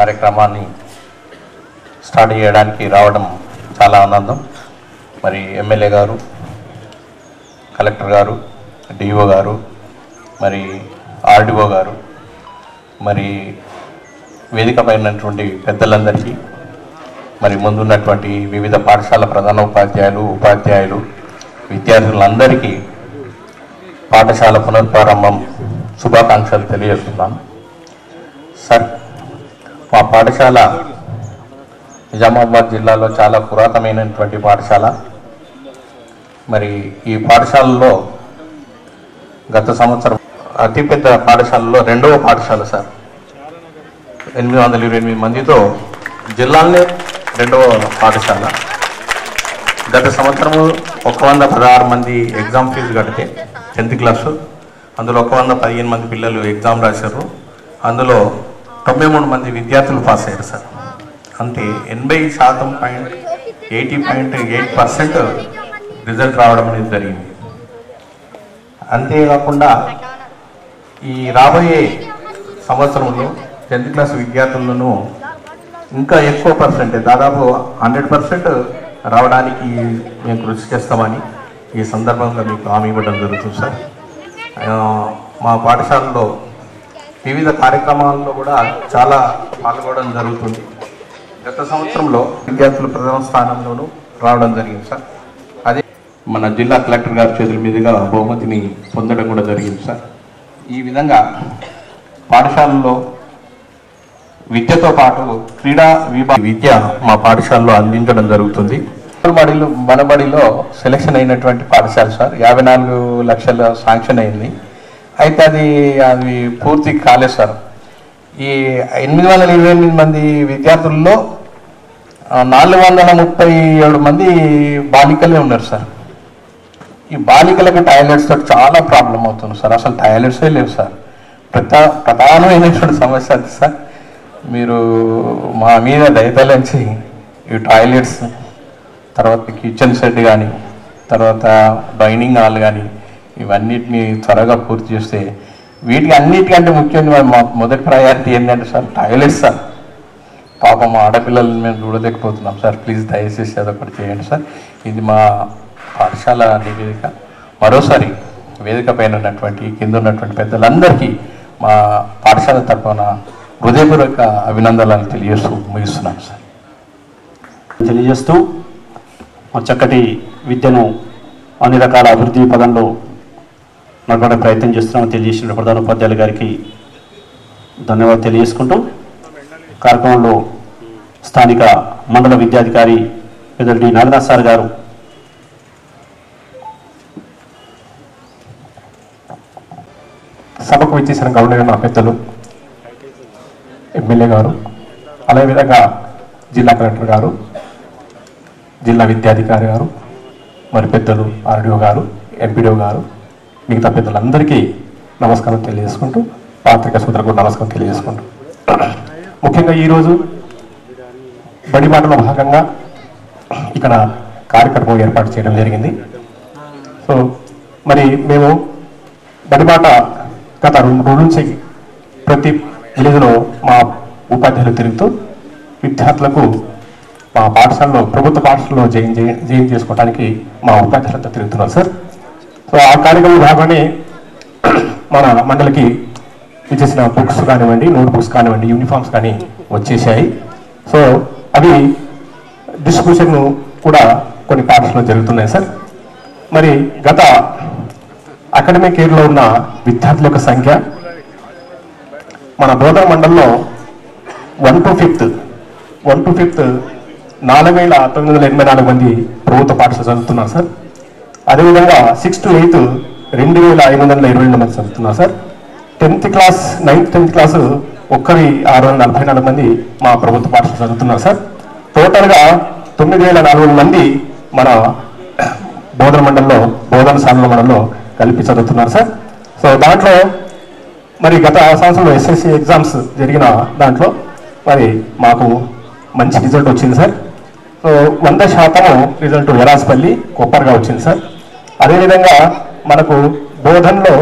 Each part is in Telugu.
కార్యక్రమాన్ని స్టార్ట్ చేయడానికి రావడం చాలా ఆనందం. మరి ఎమ్మెల్యే గారు, కలెక్టర్ గారు, డిఓ గారు, మరి ఆర్డిఓ గారు, మరి వేదిక పైనటువంటి పెద్దలందరికీ, మరి ముందున్నటువంటి వివిధ పాఠశాల ప్రధానోపాధ్యాయులు, ఉపాధ్యాయులు, విద్యార్థులందరికీ పాఠశాల పునఃప్రారంభం శుభాకాంక్షలు తెలియజేస్తున్నాను. సార్, మా పాఠశాల నిజామాబాద్ జిల్లాలో చాలా పురాతనమైనటువంటి పాఠశాల. మరి ఈ పాఠశాలలో గత సంవత్సరం అతిపెద్ద పాఠశాలలో రెండవ పాఠశాల సార్. 828 మందితో జిల్లాలోనే రెండవ పాఠశాల. గత సంవత్సరము 116 మంది ఎగ్జామ్ ఫీజు కడితే 10th క్లాసు, అందులో 115 మంది పిల్లలు ఎగ్జామ్ రాశారు. అందులో 93 మంది విద్యార్థులు పాస్ అయ్యారు సార్. అంటే 80.80% రిజల్ట్ రావడం అనేది జరిగింది. అంతేకాకుండా ఈ రాబోయే సంవత్సరంలో 10th క్లాస్ విద్యార్థులను ఇంకా ఎక్కువ పర్సెంటేజ్, దాదాపు 100% రావడానికి మేము కృషి చేస్తామని ఈ సందర్భంగా మీకు హామీ ఇవ్వడం జరుగుతుంది సార్. మా పాఠశాలలో వివిధ కార్యక్రమాల్లో కూడా చాలా పాల్గొనడం జరుగుతుంది. గత సంవత్సరంలో విద్యార్థులు ప్రథమ స్థానంలోనూ రావడం జరిగింది సార్. అదే మన జిల్లా కలెక్టర్ గారి చేతుల మీదుగా బహుమతిని పొందడం కూడా జరిగింది సార్. ఈ విధంగా పాఠశాలలో విద్యతో పాటు క్రీడా విద్య మా పాఠశాలలో అందించడం జరుగుతుంది. మనబడిలో సెలెక్షన్ అయినటువంటి పాఠశాల సార్. 54 లక్షల శాంక్షన్ అయింది. అయితే అది పూర్తి కాలేదు సార్. ఈ 828 మంది విద్యార్థుల్లో 437 మంది బాలికలే ఉన్నారు సార్. ఈ బాలికలకు టాయిలెట్స్ తోటి చాలా ప్రాబ్లం అవుతుంది సార్. అసలు టాయిలెట్సే లేవు సార్. ప్రధానమైనటువంటి సమస్య అది సార్. మీరు మా మీద దయతలంచి ఈ టాయిలెట్స్, తర్వాత కిచెన్ సెట్ కానీ, తర్వాత డైనింగ్ హాల్ కానీ, ఇవన్నిటిని త్వరగా పూర్తి చేస్తే, వీటికి అన్నిటికంటే ముఖ్యంగా మా మొదటి ప్రయారిటీ ఏంటంటే సార్ టాయిలెట్స్ సార్. పాపం ఆడపిల్లలు మేము చూడలేకపోతున్నాం సార్. ప్లీజ్ దయచేసి అదొకటి చేయండి సార్. ఇది మా పాఠశాల నివేదిక. మరోసారి వేదిక పైన ఉన్నటువంటి, కింద ఉన్నటువంటి పెద్దలందరికీ మా పాఠశాల తరఫున హృదయపూర్వక అభినందనలు తెలియజేస్తూ ముగిస్తున్నాను సార్. తెలియజేస్తూ చక్కటి విద్యను అన్ని రకాల అభివృద్ధి పదంలో నడపడే ప్రయత్నం చేస్తున్నామని తెలియజేసిన ప్రధానోపాధ్యాయులు గారికి ధన్యవాదాలు తెలియజేసుకుంటూ, కార్యక్రమంలో స్థానిక మండల విద్యాధికారి పెద్దలు డి నాగనాథ్ సార్ గారు సభకు విచ్చేసిన గౌరవనీయ పెద్దలు, ఎమ్మెల్యే గారు, అదేవిధంగా జిల్లా కలెక్టర్ గారు, జిల్లా విద్యాధికారి గారు, మరి పెద్దలు ఆర్డీఓ గారు, ఎంపీడీఓ గారు, మిగతా పెద్దలందరికీ నమస్కారం తెలియజేసుకుంటూ, పాత్రికా సోదరులకు నమస్కారం తెలియజేసుకుంటూ, ముఖ్యంగా ఈరోజు బడిబాటలో భాగంగా ఇక్కడ కార్యక్రమం ఏర్పాటు చేయడం జరిగింది. సో మరి మేము బడిబాట గత 2 రోజుల నుంచి ప్రతి విలేజ్లో మా ఉపాధ్యాయులు తిరుగుతూ విద్యార్థులకు మా పాఠశాలలో, ప్రభుత్వ పాఠశాలలో జాయిన్ చేసుకోవడానికి మా ఉపాధ్యాయులతో తిరుగుతున్నారు సార్. సో ఆ కార్యక్రమం భాగంగానే మన మండలికి ఇచ్చేసిన బుక్స్ కానివ్వండి, నోట్ బుక్స్ కానివ్వండి, యూనిఫామ్స్ కానీ వచ్చేసాయి. సో అవి డిస్ట్రిబ్యూషన్ కూడా కొన్ని పాఠశాలలో జరుగుతున్నాయి సార్. మరి గత అకాడమిక్ ఇయర్లో ఉన్న విద్యార్థుల యొక్క సంఖ్య మన బోధన మండలంలో 1 to 5th 4,984 మంది ప్రభుత్వ పాఠశాల చదువుతున్నారు సార్. అదేవిధంగా 6th to 8th 2,522 మంది చదువుతున్నారు సార్. 9th క్లాస్ 644 మంది మా ప్రభుత్వ పాఠశాల చదువుతున్నారు సార్. టోటల్గా 9,400 మంది మన బోధన మండలంలో, బోధన సాధన మండలంలో కలిపి చదువుతున్నారు సార్. సో దాంట్లో మరి గత సంవత్సరంలో ఎస్ఎస్సి ఎగ్జామ్స్ జరిగిన దాంట్లో మరి మాకు మంచి రిజల్ట్ వచ్చింది సార్. సో 100% రిజల్ట్ ఎరాస్పల్లి, కొప్పర్గా వచ్చింది సార్. అదేవిధంగా మనకు బోధనలో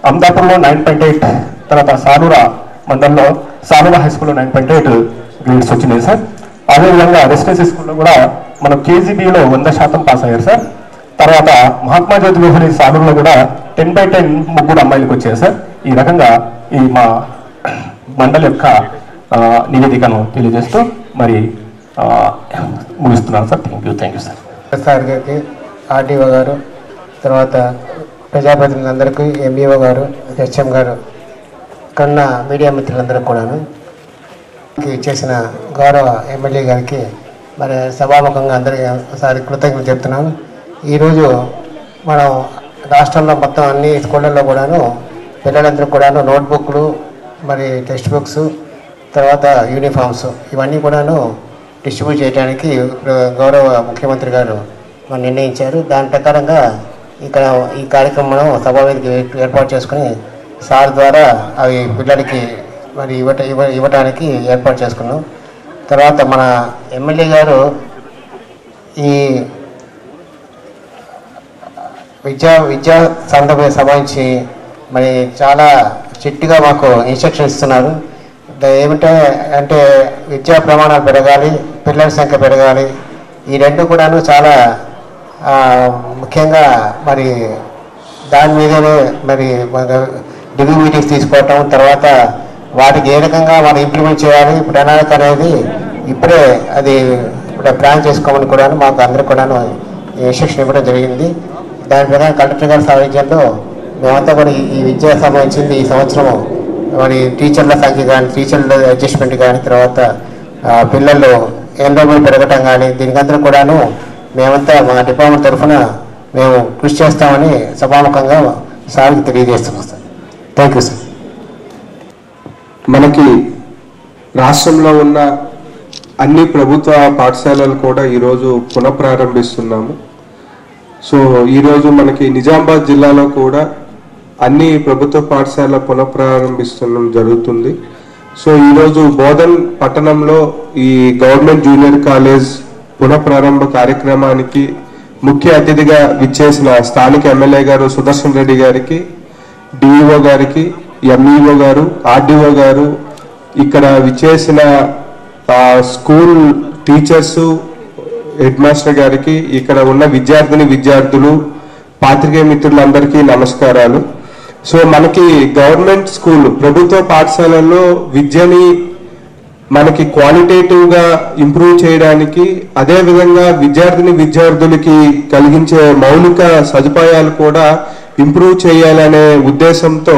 అమదాపూర్లో 9.8, తర్వాత సాలూరా మన దానిలో సానుల హై స్కూల్లో 9.8 గ్రేడ్స్ వచ్చినాయి సార్. అదేవిధంగా రెసిడెన్సీ స్కూల్లో కూడా మనం కేజీబీలో 100% పాస్ అయ్యారు సార్. తర్వాత మహాత్మా జ్యోతిబహుళి సానుల్లో కూడా 10/10 ముగ్గురు అమ్మాయిలకు వచ్చాయి సార్. ఈ రకంగా ఈ మా మండలి యొక్క నివేదికను తెలియజేస్తూ మరి ముగిస్తున్నాను sir. Thank you sir. Sir గారికి, ఆర్డీఓ గారు, తర్వాత ప్రజాప్రతినిధులందరికీ, ఎంఈఓ గారు, హెచ్ఎం గారు, కన్నా మీడియా మిత్రులందరికీ కూడాను చేసిన గౌరవ ఎమ్మెల్యే గారికి మరి సభాముఖంగా అందరికీ ఒకసారి కృతజ్ఞతలు చెప్తున్నాను. ఈరోజు మనం రాష్ట్రంలో మొత్తం అన్ని స్కూళ్ళల్లో కూడాను పిల్లలందరికీ కూడాను నోట్బుక్లు, మరి టెక్స్ట్ బుక్స్, తర్వాత యూనిఫామ్స్ ఇవన్నీ కూడాను డిస్ట్రిబ్యూట్ చేయడానికి గౌరవ ముఖ్యమంత్రి గారు మరి నిర్ణయించారు. దాని ప్రకారంగా ఇక్కడ ఈ కార్యక్రమం సభావేదిక ఏర్పాటు చేసుకుని సార్ ద్వారా అవి పిల్లలకి మరి ఇవ్వటానికి ఏర్పాటు చేసుకున్నాం. తర్వాత మన ఎమ్మెల్యే గారు ఈ విద్యా సంబంధించి మరి చాలా స్ట్రిక్ట్గా మాకు ఇన్స్ట్రక్షన్ ఇస్తున్నారు. అంటే విద్యా ప్రమాణాలు పెరగాలి, పిల్లల సంఖ్య పెరగాలి. ఈ రెండు కూడాను చాలా ముఖ్యంగా మరి దాని మీదనే మరి డిగ్రీ మీటింగ్స్ తీసుకోవటం, తర్వాత వాటికి ఏ రకంగా మనం ఇంప్లిమెంట్ చేయాలి ప్రణాళిక అనేది ఇప్పుడే అది ప్లాన్ చేసుకోమని కూడా మాకు అందరికీ కూడా ఇన్స్ట్రక్షన్ ఇవ్వడం జరిగింది. దాని ప్రకారం కలెక్టర్ గారి సారథ్యంలో మేమంతా కూడా ఈ విద్యా సంబంధించింది ఈ సంవత్సరం మరి టీచర్ల సంఖ్య కానీ, టీచర్ల అడ్జస్ట్మెంట్ కానీ, తర్వాత పిల్లలు ఎన్రోల్మెంట్ పెరగటం కానీ దీనికంతా కూడాను మేమంతా మా డిపార్ట్మెంట్ తరఫున మేము కృషి చేస్తామని సభాముఖంగా సార్కి తెలియజేస్తున్నాం సార్. Thank you sir. మనకి రాష్ట్రంలో ఉన్న అన్ని ప్రభుత్వ పాఠశాలలు కూడా ఈరోజు పునఃప్రారంభిస్తున్నాము. సో ఈరోజు మనకి నిజామాబాద్ జిల్లాలో కూడా అన్ని ప్రభుత్వ పాఠశాల పునఃప్రారంభించడం జరుగుతుంది. సో ఈరోజు బోధన్ పట్టణంలో ఈ గవర్నమెంట్ జూనియర్ కాలేజ్ పునఃప్రారంభ కార్యక్రమానికి ముఖ్య అతిథిగా విచ్చేసిన స్థానిక ఎమ్మెల్యే గారు సుదర్శన్ రెడ్డి గారికి, డిఈఓ గారికి, ఎంఈఓ గారు, ఆర్డీఓ గారు, ఇక్కడ విచ్చేసిన స్కూల్ టీచర్స్, హెడ్ మాస్టర్ గారికి, ఇక్కడ ఉన్న విద్యార్థులు, పాత్రికేయ మిత్రులందరికీ నమస్కారాలు. సో మనకి గవర్నమెంట్ స్కూల్ ప్రభుత్వ పాఠశాలల్లో విద్యని మనకి క్వాలిటేటివ్ గా ఇంప్రూవ్ చేయడానికి, అదేవిధంగా విద్యార్థులకి కలిగించే మౌలిక సదుపాయాలు కూడా ఇంప్రూవ్ చేయాలనే ఉద్దేశంతో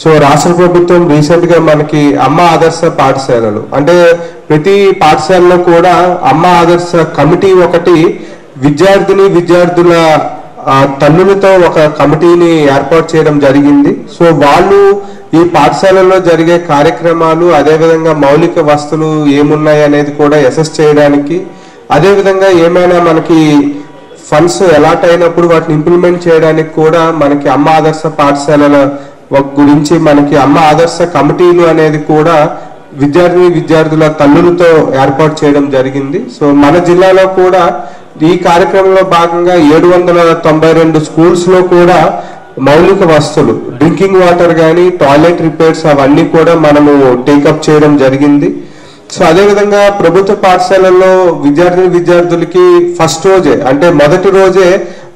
సో రాష్ట్ర ప్రభుత్వం రీసెంట్ గా మనకి అమ్మ ఆదర్శ పాఠశాలలు అంటే ప్రతి పాఠశాలలో కూడా అమ్మ ఆదర్శ కమిటీ ఒకటి విద్యార్థుల తల్లులతో ఒక కమిటీని ఏర్పాటు చేయడం జరిగింది. సో వాళ్ళు ఈ పాఠశాలలో జరిగే కార్యక్రమాలు, అదేవిధంగా మౌలిక వస్తువులు ఏమున్నాయి అనేది కూడా అసెస్ చేయడానికి, అదేవిధంగా ఏమైనా మనకి ఫండ్స్ అలాట్ అయినప్పుడు వాటిని ఇంప్లిమెంట్ చేయడానికి కూడా మనకి అమ్మ ఆదర్శ పాఠశాలల గురించి మనకి అమ్మ ఆదర్శ కమిటీలు అనేది కూడా విద్యార్థుల తల్లులతో ఏర్పాటు చేయడం జరిగింది. సో మన జిల్లాలో కూడా ఈ కార్యక్రమంలో భాగంగా 792 స్కూల్స్ లో కూడా మౌలిక వస్తువులు, డ్రింకింగ్ వాటర్ కానీ, టాయిలెట్ రిపేర్స్ అవన్నీ కూడా మనము టేకప్ చేయడం జరిగింది. సో అదేవిధంగా ప్రభుత్వ పాఠశాలల్లో విద్యార్థులకి ఫస్ట్ రోజే అంటే మొదటి రోజే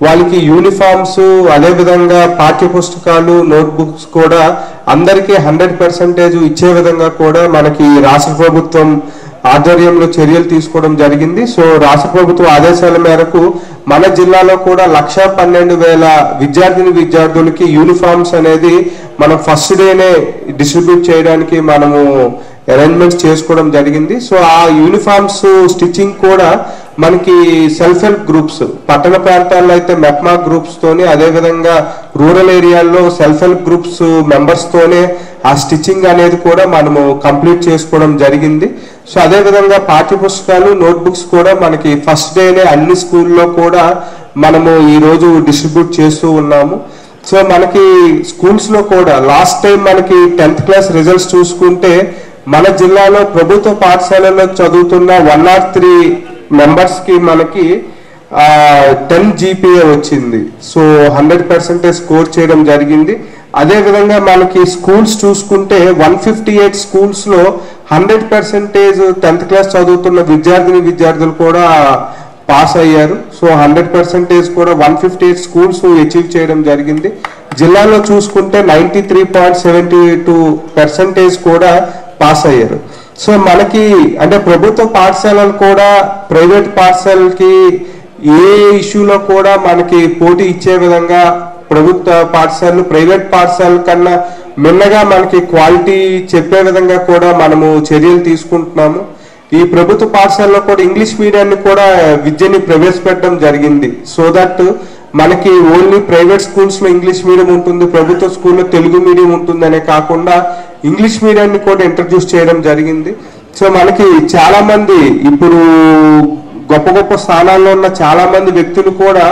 వాళ్ళకి యూనిఫామ్స్, అదేవిధంగా పాఠ్య పుస్తకాలు, నోట్బుక్స్ కూడా అందరికీ 100% ఇచ్చే విధంగా కూడా మనకి రాష్ట్ర ప్రభుత్వం ఆధ్వర్యంలో చర్యలు తీసుకోవడం జరిగింది. సో రాష్ట్ర ప్రభుత్వ ఆదేశాల మేరకు మన జిల్లాలో కూడా 112,000 విద్యార్థులకి యూనిఫామ్స్ అనేది మనం ఫస్ట్ డేనే డిస్ట్రిబ్యూట్ చేయడానికి మనము అరేంజ్మెంట్స్ చేసుకోవడం జరిగింది. సో ఆ యూనిఫామ్స్ స్టిచ్చింగ్ కూడా మనకి సెల్ఫ్ హెల్ప్ గ్రూప్స్, పట్టణ ప్రాంతాల్లో అయితే మెప్మా గ్రూప్స్ తోని, అదేవిధంగా రూరల్ ఏరియాల్లో సెల్ఫ్ హెల్ప్ గ్రూప్స్ మెంబర్స్ తోనే ఆ స్టిచ్చింగ్ అనేది కూడా మనము కంప్లీట్ చేసుకోవడం జరిగింది. సో అదేవిధంగా పాఠ్య పుస్తకాలు, నోట్బుక్స్ కూడా మనకి ఫస్ట్ డేనే అన్ని స్కూల్లో కూడా మనము ఈ రోజు డిస్ట్రిబ్యూట్ చేస్తూ ఉన్నాము. సో మనకి స్కూల్స్ లో కూడా లాస్ట్ టైం మనకి 10th క్లాస్ రిజల్ట్స్ చూసుకుంటే మన జిల్లాలో ప్రభుత్వ పాఠశాలలో చదువుతున్న 103 మెంబర్స్ కి మనకి 10 GPA వచ్చింది. సో 100% స్కోర్ చేయడం జరిగింది. అదేవిధంగా మనకి స్కూల్స్ చూసుకుంటే 158 స్కూల్స్లో 100% 10th క్లాస్ చదువుతున్న విద్యార్థులు కూడా పాస్ అయ్యారు. సో 100% కూడా 158 స్కూల్స్ అచీవ్ చేయడం జరిగింది. జిల్లాలో చూసుకుంటే 93.72% కూడా పాస్ అయ్యారు. సో మనకి అంటే ప్రభుత్వ పాఠశాలలు కూడా ప్రైవేట్ పాఠశాలకి ఏ ఇష్యూలో కూడా మనకి పోటీ ఇచ్చే విధంగా ప్రభుత్వ పాఠశాలలు ప్రైవేట్ పాఠశాలల కన్నా మిన్నగా మనకి క్వాలిటీ చెప్పే విధంగా కూడా మనము చర్యలు తీసుకుంటున్నాము. ఈ ప్రభుత్వ పాఠశాలలో కూడా ఇంగ్లీష్ మీడియాన్ని కూడా విద్యని ప్రవేశపెట్టడం జరిగింది. సో దట్ మనకి ఓన్లీ ప్రైవేట్ స్కూల్స్లో ఇంగ్లీష్ మీడియం ఉంటుంది, ప్రభుత్వ స్కూల్లో తెలుగు మీడియం ఉంటుందనే కాకుండా ఇంగ్లీష్ మీడియాన్ని కూడా ఇంట్రడ్యూస్ చేయడం జరిగింది. సో మనకి చాలా మంది ఇప్పుడు గొప్ప గొప్ప స్థానాల్లో ఉన్న చాలా మంది వ్యక్తులు కూడా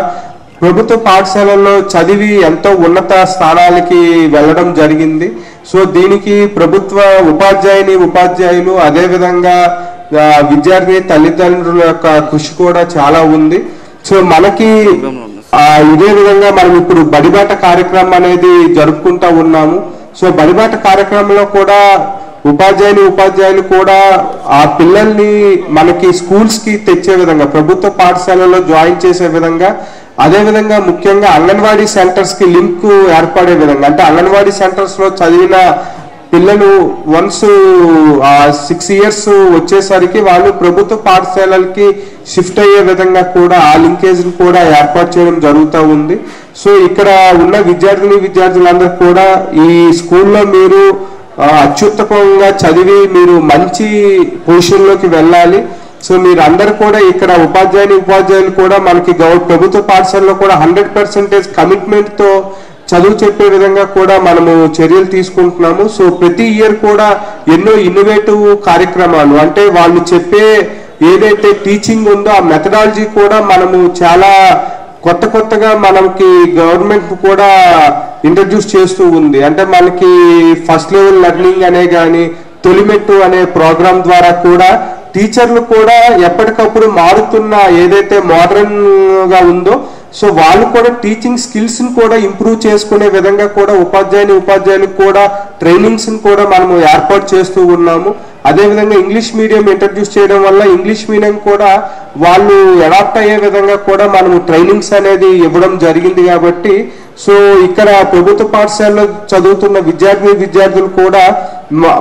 ప్రభుత్వ పాఠశాలల్లో చదివి ఎంతో ఉన్నత స్థానాలకి వెళ్ళడం జరిగింది. సో దీనికి ప్రభుత్వ ఉపాధ్యాయులు అదేవిధంగా విద్యార్థి తల్లిదండ్రుల యొక్క కృషి కూడా చాలా ఉంది. సో మనకి ఇదే విధంగా మనం ఇప్పుడు బడిబాట కార్యక్రమం అనేది జరుపుకుంటా ఉన్నాము. సో బడిబాట కార్యక్రమంలో కూడా ఉపాధ్యాయులు కూడా ఆ పిల్లల్ని మనకి స్కూల్స్ కి తెచ్చే విధంగా ప్రభుత్వ పాఠశాలలో జాయిన్ చేసే విధంగా అదేవిధంగా ముఖ్యంగా అంగన్వాడీ సెంటర్స్ కి లింక్ ఏర్పడే విధంగా అంటే అంగన్వాడీ సెంటర్స్ లో చదివిన పిల్లలు వన్స్ 6 years వచ్చేసరికి వాళ్ళు ప్రభుత్వ పాఠశాలలకి షిఫ్ట్ అయ్యే విధంగా కూడా ఆ లింకేజ్ కూడా ఏర్పాటు చేయడం జరుగుతూ ఉంది. సో ఇక్కడ ఉన్న విద్యార్థులందరూ కూడా ఈ స్కూల్లో మీరు అత్యుత్తమంగా చదివి మీరు మంచి పొజిషన్లోకి వెళ్ళాలి. సో మీరు అందరు కూడా ఇక్కడ ఉపాధ్యాయులు కూడా మనకి ప్రభుత్వ పాఠశాలలో కూడా 100% కమిట్మెంట్తో చదువు చెప్పే విధంగా కూడా మనము చర్యలు తీసుకుంటున్నాము. సో ప్రతి ఇయర్ కూడా ఎన్నో ఇన్నోవేటివ్ కార్యక్రమాలు అంటే వాళ్ళు చెప్పే ఏదైతే టీచింగ్ ఉందో ఆ మెథడాలజీ కూడా మనము చాలా కొత్తగా మనకి గవర్నమెంట్ కూడా ఇంట్రడ్యూస్ చేస్తూ ఉంది. అంటే మనకి ఫస్ట్ లెవెల్ లెర్నింగ్ అనే కానీ తొలిమెట్టు అనే ప్రోగ్రామ్ ద్వారా కూడా టీచర్లు కూడా ఎప్పటికప్పుడు మారుతున్న ఏదైతే మోడర్న్ గా ఉందో సో వాళ్ళు కూడా టీచింగ్ స్కిల్స్ ని కూడా ఇంప్రూవ్ చేసుకునే విధంగా కూడా ఉపాధ్యాయులకు కూడా ట్రైనింగ్స్ ని కూడా మనము ఏర్పాటు చేస్తూ ఉన్నాము. అదేవిధంగా ఇంగ్లీష్ మీడియం ఇంట్రడ్యూస్ చేయడం వల్ల ఇంగ్లీష్ మీడియం కూడా వాళ్ళు అడాప్ట్ అయ్యే విధంగా కూడా మనము ట్రైనింగ్స్ అనేది ఇవ్వడం జరిగింది. కాబట్టి సో ఇక్కడ ప్రభుత్వ పాఠశాలలో చదువుతున్న విద్యార్థులు కూడా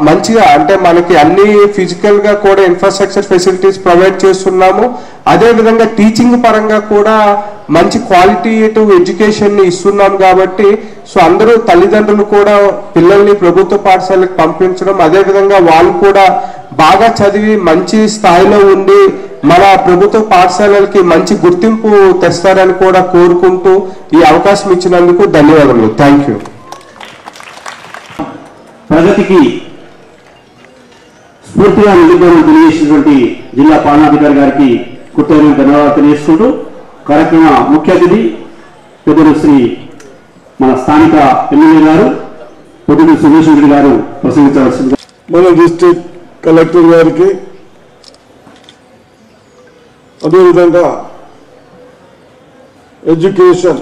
మంచిగా అంటే మనకి అన్ని ఫిజికల్ గా కూడా ఇన్ఫ్రాస్ట్రక్చర్ ఫెసిలిటీస్ ప్రొవైడ్ చేస్తున్నాము. అదేవిధంగా టీచింగ్ పరంగా కూడా మంచి క్వాలిటేటివ్ ఎడ్యుకేషన్ ని ఇస్తున్నాం. కాబట్టి సో అందరూ తల్లిదండ్రులు కూడా పిల్లల్ని ప్రభుత్వ పాఠశాలకు పంపించడం అదేవిధంగా వాళ్ళు కూడా బాగా చదివి మంచి స్థాయిలో ఉండి మన ప్రభుత్వ పాఠశాలలకి మంచి గుర్తింపు తెస్తారని కూడా కోరుకుంటూ ఈ అవకాశం ఇచ్చినందుకు ధన్యవాదాలు. Thank you. ప్రగతికి స్ఫూర్తిగా నిలుపుదల తెలియజేసినటువంటి జిల్లా పాలనాధికారి గారికి కృతజ్ఞతలు ధన్యవాదాలు తెలియజేసుకుంటూ కార్యక్రమ ముఖ్య అతిథి పెద్దలు శ్రీ మన స్థానిక ఎమ్మెల్యే గారు పొద్దున సురేష్ రెడ్డి గారు ప్రసంగించవలసింది. మన డిస్ట్రిక్ట్ కలెక్టర్ గారికి అదేవిధంగా ఎడ్యుకేషన్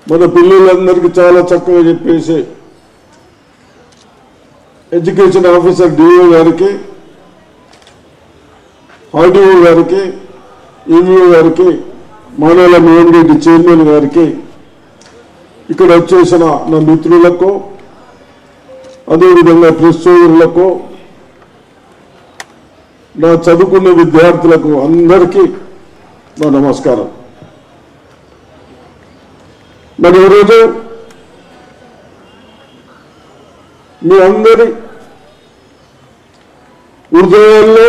మన పిల్లలందరికీ చాలా చక్కగా చెప్పేసి ఎడ్యుకేషన్ ఆఫీసర్ డిఓ గారికి ఆర్డీఓ గారికి ఈవీఓ గారికి మానవుల మోహన్ చైర్మన్ గారికి ఇక్కడ వచ్చేసిన నా మిత్రులకు అదేవిధంగా ప్రెస్ సోదరులకు నా చదువుకున్న విద్యార్థులకు అందరికీ నా నమస్కారం. మరి ఈరోజు మీ అందరి హృదయాల్లో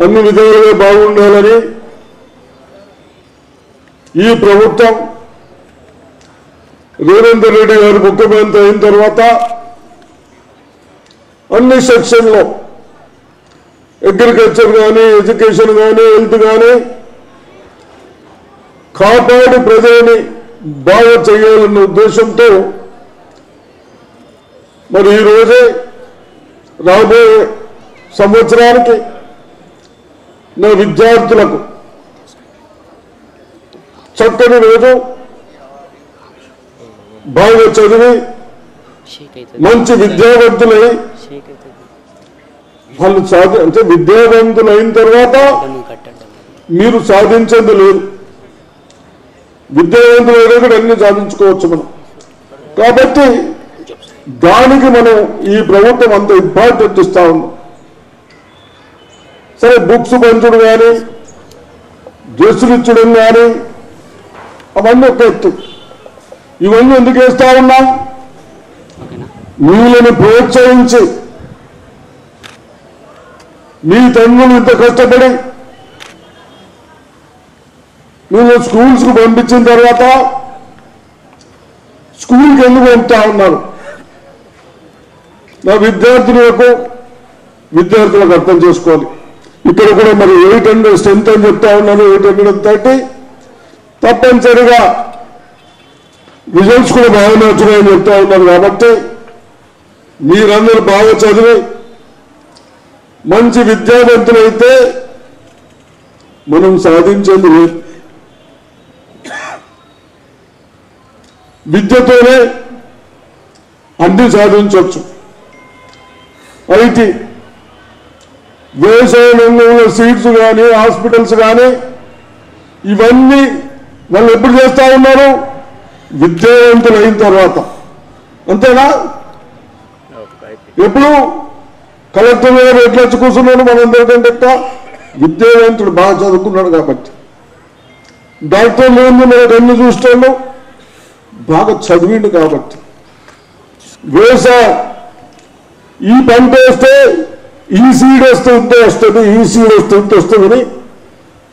అన్ని విధాలుగా బాగుండాలని ఈ ప్రభుత్వం రేవంత్ రెడ్డి గారు ముఖ్యమంత్రి అయిన తర్వాత అన్ని సెక్షన్లో అగ్రికల్చర్ కానీ ఎడ్యుకేషన్ కానీ హెల్త్ కానీ కాపాడి ప్రజలని బాగా చేయాలన్న ఉద్దేశంతో మరి ఈరోజే రాబోయే సంవత్సరానికి నా విద్యార్థులకు చక్కని రోజు బాగా చదివి మంచి విద్యావంతులై వాళ్ళు అంటే విద్యావంతులైన తర్వాత మీరు సాధించేది లేదు. విద్యావంతులైనా కూడా అన్ని సాధించుకోవచ్చు మనం. కాబట్టి దానికి మనం ఈ ప్రభుత్వం అంత ఇంపార్టెంట్ ఇస్తా ఉన్నాం. సరే బుక్స్ పంచడం కానీ డ్రెస్సులు ఇచ్చడం కానీ అవన్నీ ఒక ఎత్తు. ఇవన్నీ ఎందుకు వేస్తా ఉన్నాం? వీళ్ళని ప్రోత్సహించి మీ తండ్రులు ఇంత కష్టపడి మీరు స్కూల్స్కు పంపించిన తర్వాత స్కూల్కి ఎందుకు పంపుతా ఉన్నారు? నా విద్యార్థులకు అర్థం చేసుకోవాలి. ఇక్కడ కూడా మరి 800 స్ట్రెంత్ అని చెప్తా ఉన్నారు, 830 తప్పనిసరిగా రిజల్ట్స్ కూడా బాగా నచ్చున్నాయని చెప్తా ఉన్నారు. కాబట్టి మీరందరూ బాగా చదివి మంచి విద్యావంతులైతే మనం సాధించేది లేదు. విద్యతోనే అన్ని సాధించవచ్చు. ఐటీ వ్యవసాయ రంగంలో సీట్స్ కానీ హాస్పిటల్స్ కానీ ఇవన్నీ వాళ్ళు ఎప్పుడు చేస్తా ఉన్నారు? విద్యావంతులు అయిన తర్వాత. అంతేనా? ఎప్పుడు కలెక్టర్ గారు ఎట్లా వచ్చి కూర్చున్నాడు మనందరికంటే విద్యావంతుడు బాగా చదువుకున్నాడు కాబట్టి. డాక్టర్లు ఏంది మనకు అన్ని చూస్తాను బాగా చదివిండు కాబట్టి. వ్యవసాయం ఈ పంట వేస్తే ఈ సీడ్ వస్తే ఇంత వస్తుంది, ఈ సీడ్ వస్తే ఇంత వస్తుందని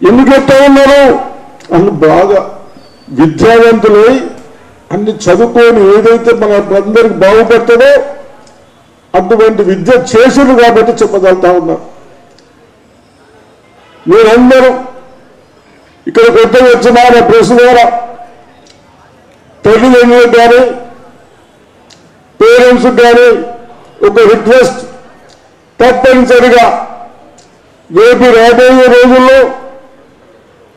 ఎందుకు చెప్తా ఉన్నారు? అన్ని బాగా విద్యావంతులై అన్ని చదువుకొని ఏదైతే మన అందరికి బాగుపడుతుందో అటువంటి విద్య చేసింది కాబట్టి చెప్పగలుగుతా ఉన్నారు. మీరందరూ ఇక్కడ కొత్తగా వచ్చిన ప్రెస్ ద్వారా తల్లిదండ్రులకు కానీ పేరెంట్స్ కానీ ఒక రిక్వెస్ట్, తప్పనిసరిగా రేపు రాబోయే రోజుల్లో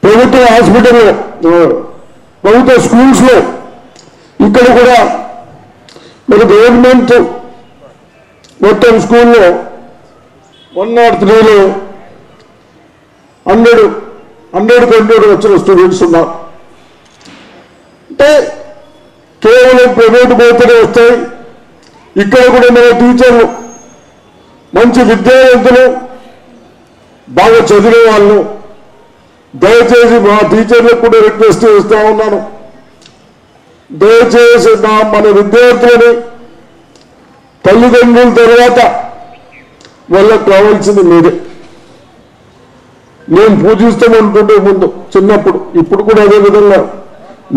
ప్రభుత్వ హాస్పిటల్లో ప్రభుత్వ స్కూల్స్లో ఇక్కడ కూడా మన గవర్నమెంట్ మొత్తం స్కూల్లో 103లో 100 వచ్చిన స్టూడెంట్స్ ఉన్నారు. అంటే కేవలం ప్రైవేట్ పోతేనే వస్తాయి. ఇక్కడ కూడా మన టీచర్లు మంచి విద్యావంతులు బాగా చదివే వాళ్ళు. దయచేసి మా టీచర్లకు కూడా రిక్వెస్ట్ చేస్తా ఉన్నాను, దయచేసి మన విద్యార్థులని తల్లిదండ్రుల తర్వాత వాళ్ళకు కావాల్సింది మీరే. నేను పూజిస్తామనుకుంటే ముందు చిన్నప్పుడు, ఇప్పుడు కూడా అదే విధంగా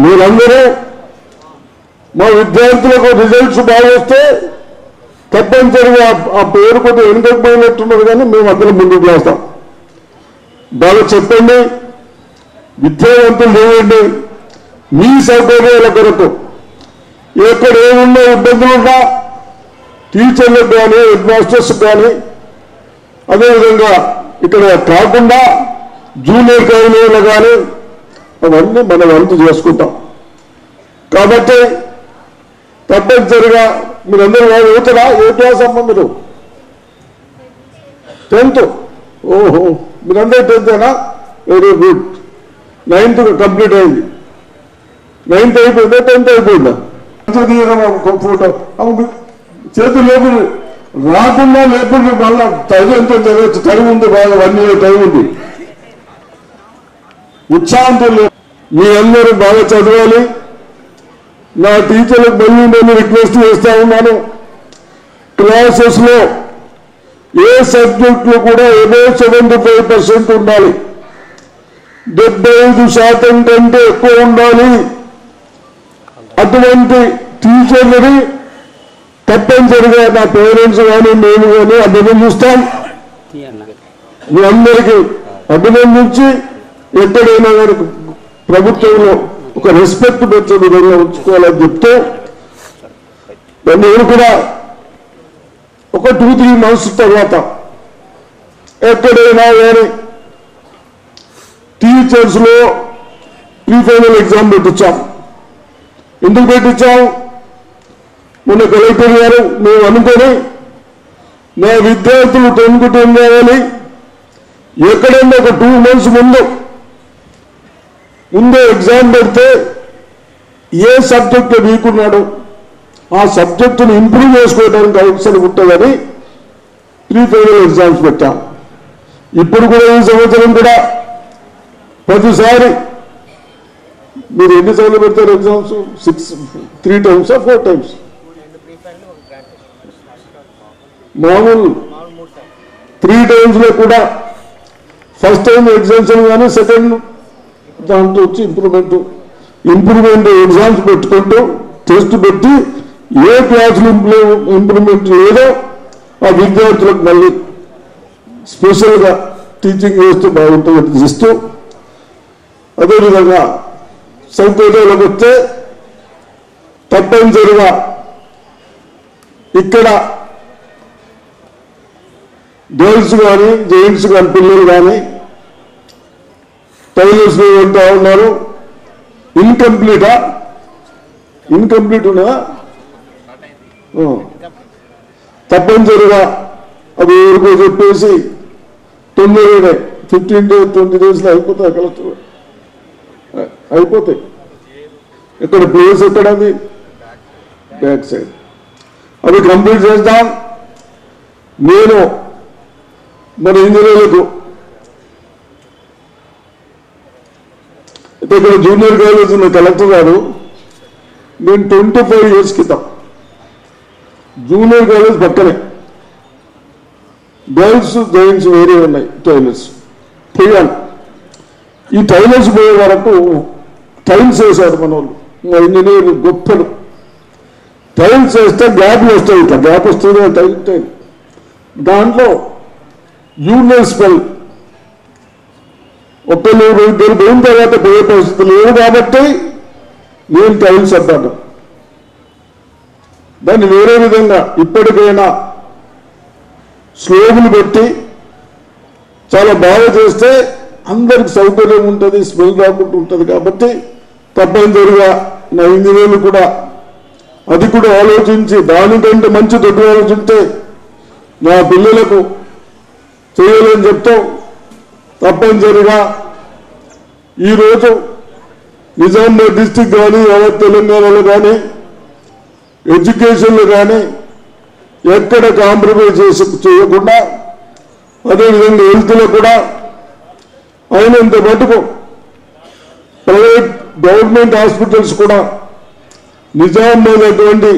మీరందరూ మా విద్యార్థులకు రిజల్ట్స్ బాగా వస్తే తప్పనిసరిగా ఆ పేరు కొద్దిగా వెనుకకు పోయినట్టున్నారు కానీ మేము అందరం ముందుకు వేస్తాం. బాగా చెప్పండి, విద్యావంతులు చేయండి. మీ సౌకర్యాల కొరకు ఎక్కడ ఏమున్నా ఇబ్బందులున్నా టీచర్లకు కానీ హెడ్ మాస్టర్స్ కానీ, అదేవిధంగా ఇక్కడ కాకుండా జూనియర్ కౌన్సిలర్లు కానీ అవన్నీ మనం వంతు చేసుకుంటాం. కాబట్టి తప్పనిసరిగా మీరందరూ యువతరా ఏ క్లాస్ అమ్మ మీరు? 10th. ఓహో, మీరందరూ 10థేనా? Very good. 9th కంప్లీట్ అయింది. 9th అయిపోయిందా? 10th అయిపోయిందా? ఫోటో చేతులు లేకుండా రాకుండా లేకుండా మళ్ళా చదువు ఎంత చదవచ్చు. టైం ఉంది, బాగా 1 year టైం ఉంది. ఉత్సాహంతో మీ అందరూ బాగా చదవాలి. నా టీచర్లకు మళ్ళీ రిక్వెస్ట్ చేస్తా ఉన్నాను, క్లాసెస్లో ఏ సబ్జెక్టులు కూడా ఏదో 75% ఉండాలి, 75% కంటే ఎక్కువ ఉండాలి. అటువంటి టీచర్లని తప్పనిసరిగా నా పేరెంట్స్ కానీ మేము కానీ అభినందిస్తాం. మీ అందరికీ అభినందించి ఎక్కడైనా కానీ ప్రభుత్వంలో ఒక రెస్పెక్ట్ పెట్టే విధంగా ఉంచుకోవాలని చెప్తూ నేను కూడా ఒక 2-3 months తర్వాత ఎక్కడైనా కానీ టీచర్స్లో ప్రీ ఫైనల్ ఎగ్జామ్ పెట్టించాం. ఎందుకు పెట్టించాం? మొన్న కలెక్టర్ గారు మేము అనుకొని నా విద్యార్థులు 10కు 10 రావాలి, ఎక్కడైనా ఒక 2 months ముందే ఎగ్జామ్ పెడితే ఏ సబ్జెక్ట్లో వీకున్నాడో ఆ సబ్జెక్టును ఇంప్రూవ్ చేసుకోవడానికి అవసరం ఉంటుందని ప్రీ ఫైనల్ ఎగ్జామ్స్ పెట్టాం. ఇప్పుడు కూడా ఈ సంవత్సరం కూడా ప్రతిసారి మీరు ఎన్నిసార్లు పెడతారు ఎగ్జామ్స్? 3 times 4 times? మామూలు 3 times లో కూడా ఫస్ట్ టైం ఎగ్జామ్షన్ కానీ సెకండ్ దాంట్లో వచ్చి ఇంప్రూవ్మెంట్ ఎగ్జామ్స్ పెట్టుకుంటూ టెస్ట్ పెట్టి ఏ క్లాసులు ఇంప్రూవ్మెంట్ లేదో ఆ విద్యార్థులకు మళ్ళీ స్పెషల్గా టీచింగ్ చేస్తూ బాగుంటుందని చేస్తూ, అదేవిధంగా సంకోచాలకు వస్తే తప్పనిసరిగా ఇక్కడ గర్ల్స్ కానీ జెంట్స్ కానీ పిల్లలు కానీ టైలర్స్ వెళ్తా ఉన్నారు. ఇన్కంప్లీట్ ఉన్నదా? తప్పనిసరిగా అది ఊరికో చెప్పేసి తొందరగానే 15 days 20 daysలో అయిపోతాయి. కలెక్టర్ అయిపోతాయి. ఇక్కడ ప్లేస్ ఎక్కడ? అది బ్యాక్ సైడ్. అవి కంప్లీట్ చేద్దాం. నేను మన ఇంజనీర్లకు ఇక్కడ జూనియర్ కాలేజ్ ఉన్న కలెక్టర్ గారు, నేను 25 years క్రితం జూనియర్ కాలేజ్ పక్కనే గర్ల్స్ జెంట్స్ వేరే ఉన్నాయి టైలర్స్ పోయాను. ఈ టైలర్స్ పోయే వరకు టైల్స్ వేశారు మన వాళ్ళు, మా ఇంజనీర్లు గొప్పలు. టైల్స్ వేస్తే గ్యాప్లు వస్తాయి, ఇట్లా గ్యాప్ వస్తుంది టైల్. దాంట్లో యూరినల్ స్మెల్ ఒక్కరు 2 పోయిన తర్వాత పోయే పరిస్థితి లేదు కాబట్టి నేను టైల్స్ అడ్డాను. దాన్ని వేరే విధంగా ఇప్పటికైనా స్లోగులు పెట్టి చాలా బాగా చేస్తే అందరికి సౌకర్యం ఉంటుంది, స్మెల్ రాకుండా ఉంటుంది. కాబట్టి తప్పనిసరిగా నా ఇంజనీర్లు కూడా అది కూడా ఆలోచించి దానికంటే మంచి దొడ్డు ఆలోచిస్తే నా పిల్లలకు చేయాలని చెప్తాం. తప్పనిసరిగా ఈరోజు నిజామాబాద్ డిస్టిక్ కానీ యావత్ తెలంగాణలో కానీ ఎడ్యుకేషన్లో కానీ ఎక్కడ కాంప్రమైజ్ చేయకుండా, అదేవిధంగా హెల్త్లో కూడా అయినంత మటుకు ప్రైవేట్ గవర్నమెంట్ హాస్పిటల్స్ కూడా నిజామాబాద్ అటువంటి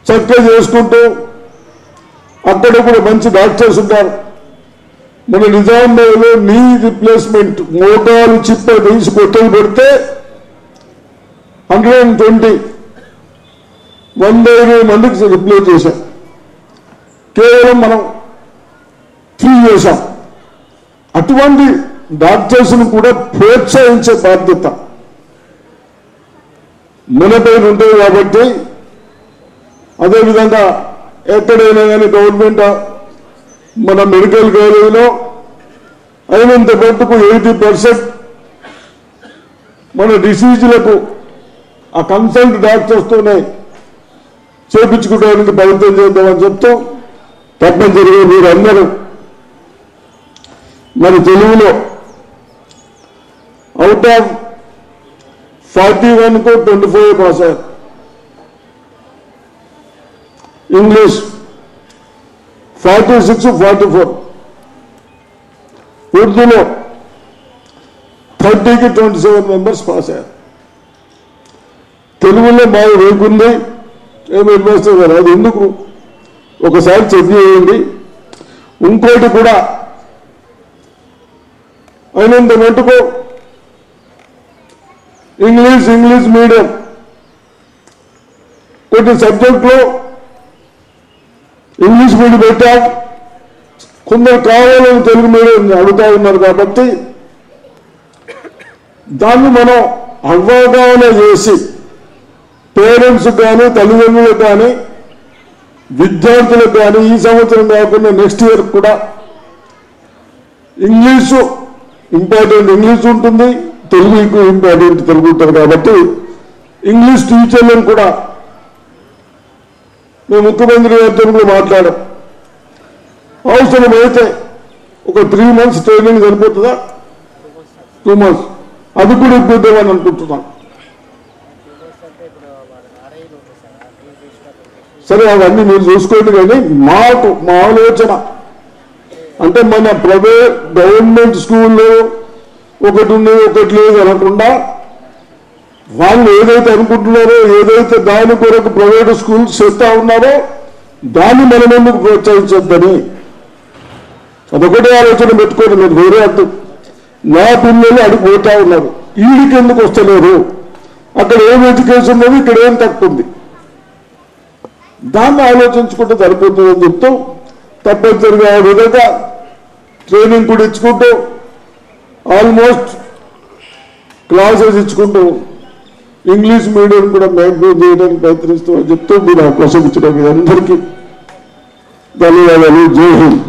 చక్కగా చేసుకుంటూ అక్కడ కూడా మంచి డాక్టర్స్ ఉంటారు. మన నిజామాబాద్లో నీ రిప్లేస్మెంట్ మోటారు చిప్ప తీసి కొత్తలు పెడితే 120 మందికి రిప్లేస్ చేశాం. కేవలం మనం ఫ్రీ చేశాం. అటువంటి డాక్టర్స్ను కూడా ప్రోత్సహించే బాధ్యత మనపైన ఉంటుంది. కాబట్టి అదేవిధంగా ఎక్కడైనా కానీ గవర్నమెంట్ మన మెడికల్ కాలేజీలో అయినంత మట్టుకు 80% మన డిసీజులకు ఆ కన్సల్ట్ డాక్టర్స్తోనే చేపించుకోవడానికి ప్రయత్నం చేద్దామని చెప్తూ, తప్పనిసరిగా మీరందరూ మన తెలుగులో అవుట్ ఆఫ్ 41కు 24 పాస్ అయ్యారు. ఇంగ్లీష్ 46, 44. ఉర్దూలో 30కి 27 members పాస్ అయ్యారు. తెలుగులో బాగా వేకుంది ఏమి ఇన్వెస్టర్ గారు, అది ఎందుకు ఒకసారి చెక్ చేయండి. ఇంకోటి కూడా అయినంత మటుకు ఇంగ్లీష్ మీడియం కొన్ని సబ్జెక్టులో ఇంగ్లీష్ మీడియం పెట్టాం. కొందరు కావాలని తెలుగు మీడియం అడుగుతా ఉన్నారు. కాబట్టి దాన్ని మనం అవగాహన చేసి పేరెంట్స్ కానీ తల్లిదండ్రులకు కానీ విద్యార్థులకు కానీ ఈ సంవత్సరం కాకుండా నెక్స్ట్ ఇయర్ కూడా ఇంగ్లీషు ఇంపార్టెంట్, ఇంగ్లీష్ ఉంటుంది, తెలుగుకు ఇంపార్టెంట్ తెలుగు ఉంటుంది కాబట్టి ఇంగ్లీష్ టీచర్లను కూడా మేము ముఖ్యమంత్రి గారితో కూడా మాట్లాడాం. అవసరమైతే ఒక 3 months ట్రైనింగ్ సరిపోతుందా, 2 months అది కూడా ఇప్పిద్దామని అనుకుంటున్నాం. సరే అవన్నీ మీరు చూసుకోండి. కానీ మా ఆలోచన అంటే మన ప్రైవేట్ గవర్నమెంట్ స్కూల్లో ఒకటి ఉన్నది ఒకటి లేదు అనకుండా వాళ్ళు ఏదైతే అనుకుంటున్నారో, ఏదైతే దాని కొరకు ప్రైవేట్ స్కూల్స్ చేస్తా ఉన్నారో దాన్ని మనం ఎందుకు ప్రోత్సహించొద్దని అదొకటే ఆలోచన పెట్టుకోండి. మీరు వేరే అర్థం. నా పిల్లలు అడిగి పోతా ఉన్నారు, వీడికి ఎందుకు వస్తలేరు, అక్కడ ఏం ఎడ్యుకేషన్ ఉన్నది, ఇక్కడ ఏం తక్కువ ఉంది, దాన్ని ఆలోచించుకుంటూ సరిపోతుందని చెప్తూ తప్పనిసరిగా ఆ విధంగా ట్రైనింగ్ కూడా ఇచ్చుకుంటూ ఆల్మోస్ట్ క్లాసెస్ ఇచ్చుకుంటూ ఇంగ్లీష్ మీడియం కూడా మెయింటైన్ చేయడానికి ప్రయత్నిస్తూ చెప్తూ మీరు అవకాశం ఇచ్చిన మీ అందరికీ ధన్యవాదాలు. జై హింద్.